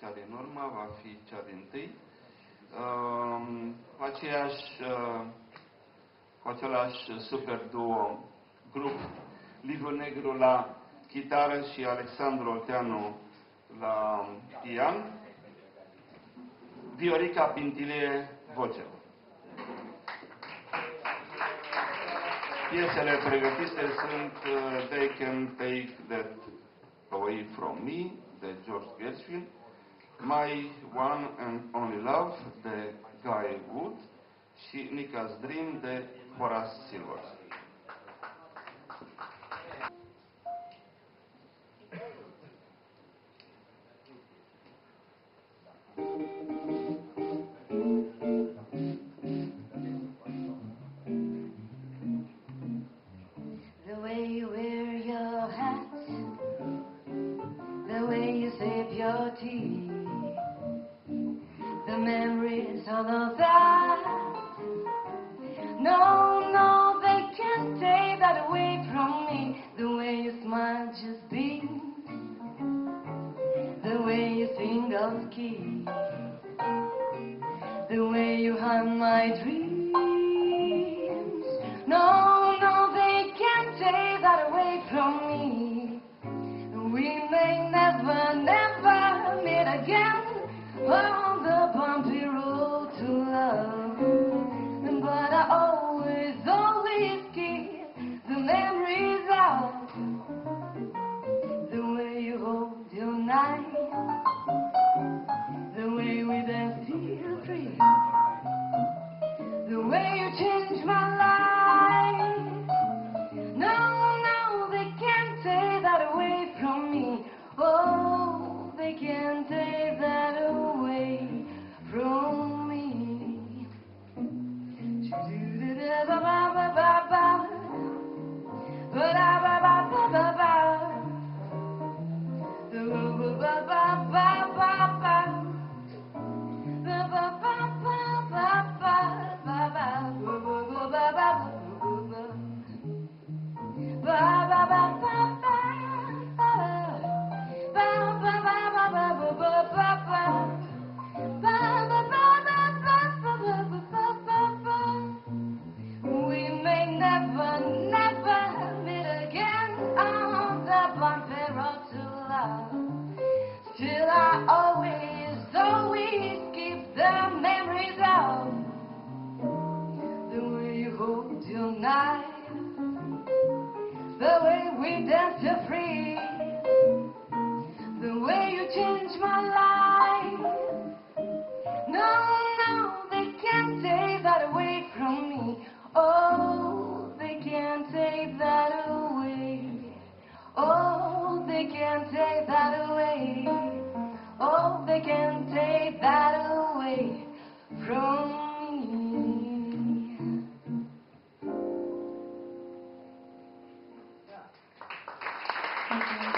cea din urmă va fi cea dintâi. Cu același super duo grup, Liviu Negru la chitară și Alexandru Olteanu la pian, Viorica Pintilie voce. Piesele pregătite sunt They Can Take That Away From Me, de George Gershwin, My One and Only Love, de Guy Wood și Nika's Dream, de Horace Silver. The way you wear your hat, the way you sip your tea, the memories all of that. No, no, they can't take that away from me. The way you smile just beams, the way you sing off key, the way you haunt my dreams. No, no, they can't take that away from me. We may never, never meet again on the bumpy road to love, but I always, always keep the memories of the way you hold your knife, the way we dance feel free, the way you change my life. No, no, they can't take that away from me. Oh, they can't take that away from me. We may never, never meet again on the bumpy road to love. Still I always, always keep the memories of the way you hold your knife, the way we dance so free, the way you change my life. No, no, they can't take that away from me. Oh, they can't take that away. Oh, they can't take that away. Oh, they can't take that away from me. Thank you.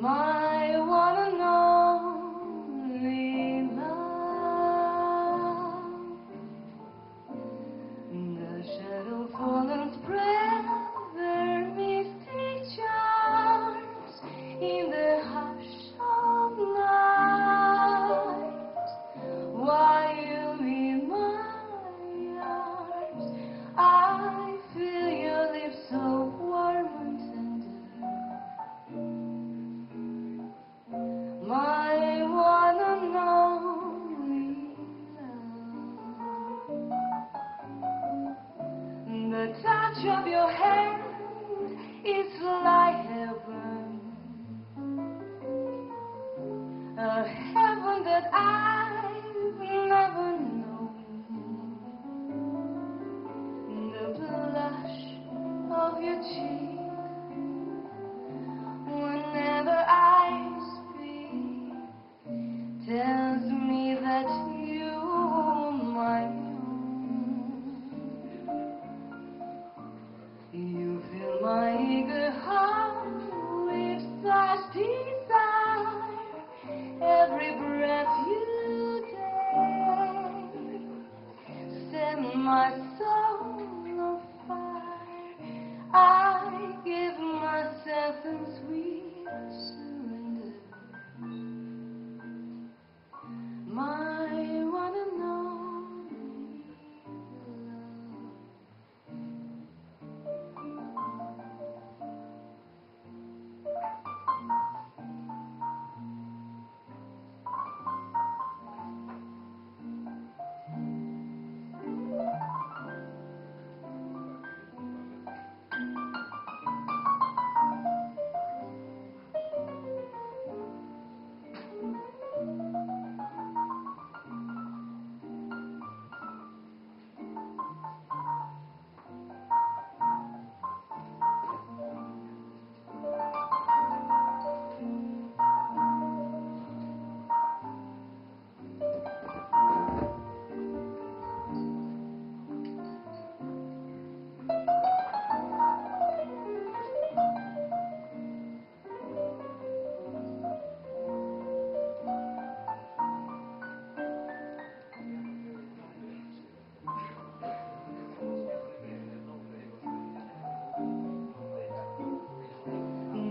My one and only love, the shadow fallen spring. touch of your hand is like heaven, a heaven that I've never known. The blush of your cheek whenever I speak tells me that you're my own. You fill my eager heart with such desire. Every breath you take set my soul on fire. I give myself in sweet surrender. My one and only love.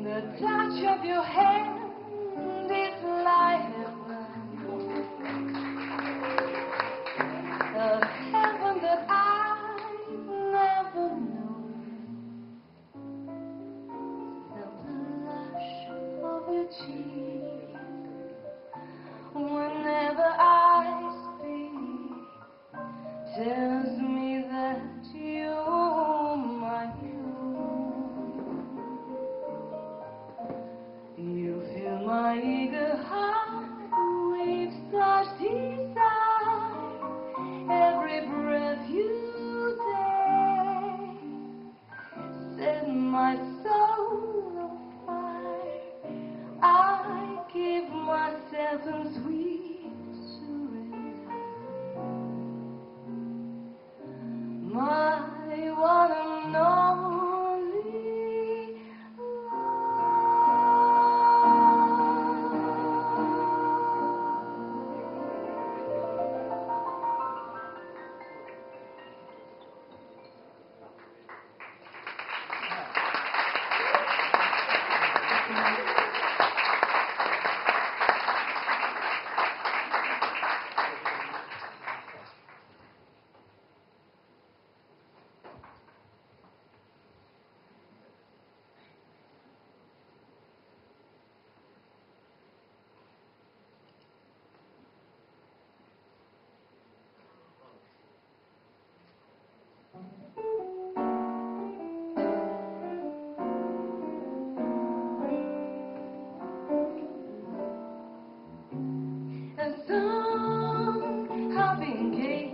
The touch of your hand is like heaven, a heaven that I've never known. The blush of your cheek whenever I speak tells me that you're my own. You fill my eager heart with such desire. Every breath you take set my soul on fire. I give myself in sweet surrender. My one and only and some have been gay,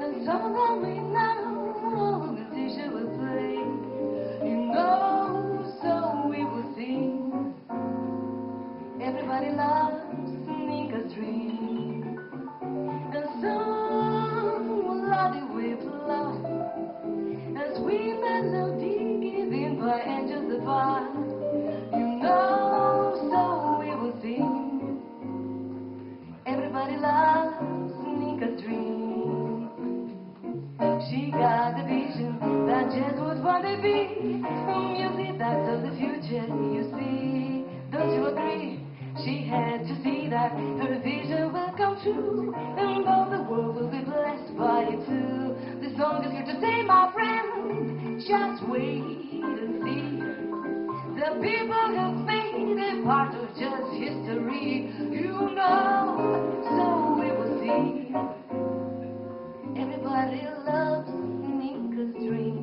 and some of them we know the teacher will play. You know, so we will sing. Everybody loves Nika's dream, and some will love it with love, a sweet melody given by angels above. You know, so we will sing. Everybody loves Nika's dream. She got the vision that just would one day be music that's of the future, you see. Don't you agree? She had to see that her vision will come true, and all the world will be blessed by it too. This song is here to say, my friend, just wait and see. The people who made it part of just history, you know, so we will see. Everybody loves Nika's dream.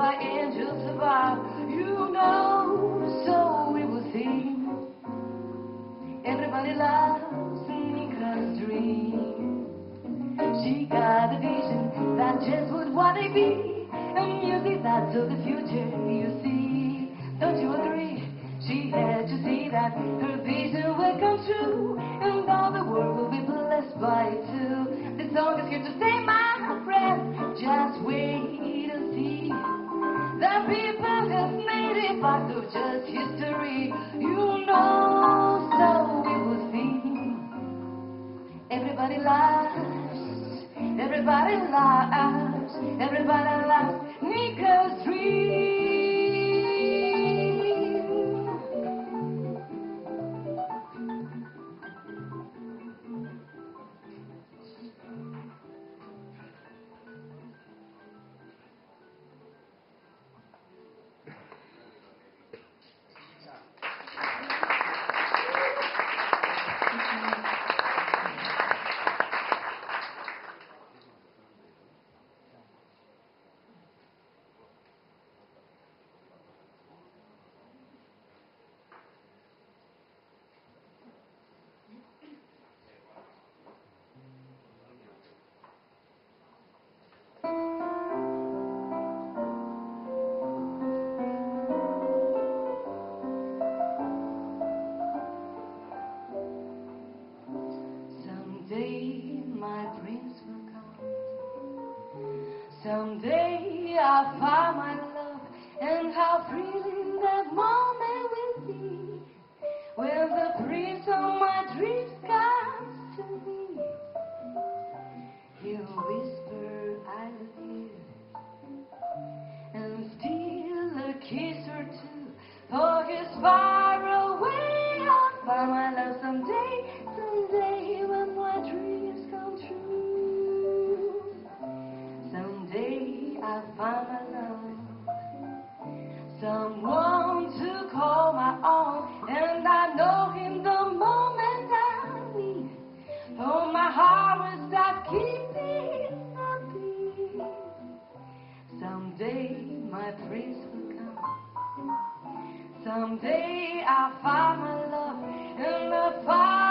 by angels above. You know, so we will sing. Everybody loves Nika's dream. She got a vision that just would what it be, and music that's of the future, you see. Don't you agree? She had to see that her vision will come true, and all the world will be blessed by it too. This song is here to stay, my friend. Just wait and see. The people have made it part of just history. You know, so we will sing. Everybody laughs, everybody laughs, everybody laughs. Nika's dream. Someday my dreams will come. Someday I'll find my love, and how thrilling that moment will be when the prince of my dreams comes to me. He'll whisper, I love you, and steal a kiss or two, for he's far away. I'll find my love someday, someday when my dreams come true. Someday I'll find my love, someone to call my own, and I know him the moment I meet. Oh, my heart will stop keeping a beat. Someday my prince will come. Someday I'll find my love in the fire.